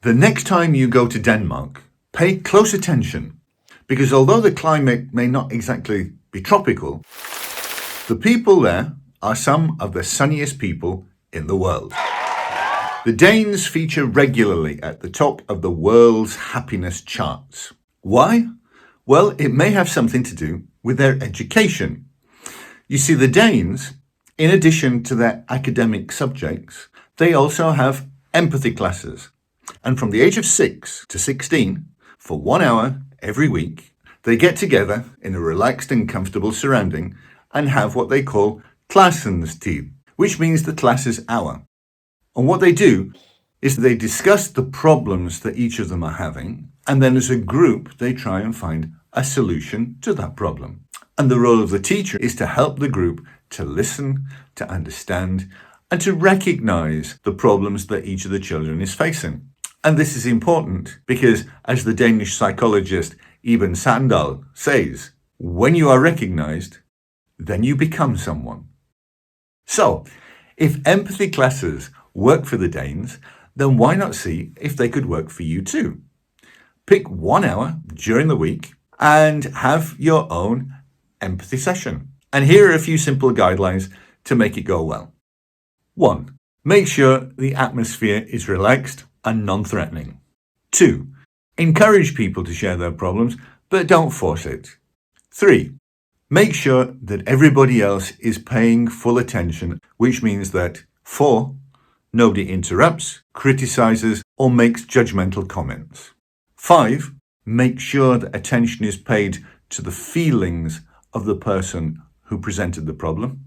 The next time you go to Denmark, pay close attention, because although the climate may not exactly be tropical, the people there are some of the sunniest people in the world. The Danes feature regularly at the top of the world's happiness charts. Why? Well, it may have something to do with their education. You see, the Danes, in addition to their academic subjects, they also have empathy classes. And from the age of 6 to 16, for 1 hour every week, they get together in a relaxed and comfortable surrounding and have what they call klassenstid, which means the class's hour. And what they do is they discuss the problems that each of them are having, and then as a group, they try and find a solution to that problem. And the role of the teacher is to help the group to listen, to understand, and to recognize the problems that each of the children is facing. And this is important because, as the Danish psychologist Ibn Sandal says, when you are recognized, then you become someone. So, if empathy classes work for the Danes, then why not see if they could work for you too? Pick 1 hour during the week and have your own empathy session. And here are a few simple guidelines to make it go well. 1. Make sure the atmosphere is relaxed and non-threatening. 2. Encourage people to share their problems, but don't force it. 3. Make sure that everybody else is paying full attention, which means that 4. Nobody interrupts, criticizes, or makes judgmental comments. 5. Make sure that attention is paid to the feelings of the person who presented the problem.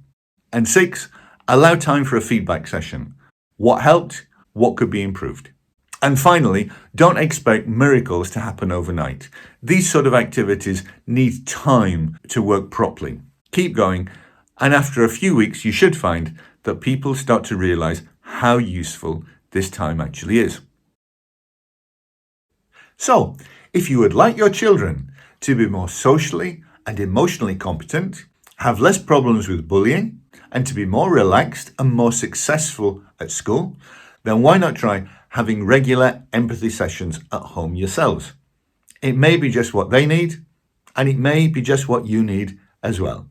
And 6. Allow time for a feedback session. What helped? What could be improved? And finally, don't expect miracles to happen overnight. These sort of activities need time to work properly. Keep going, and after a few weeks, you should find that people start to realize how useful this time actually is. So, if you would like your children to be more socially and emotionally competent, have less problems with bullying, and to be more relaxed and more successful at school, then why not try having regular empathy sessions at home yourselves? It may be just what they need, and it may be just what you need as well.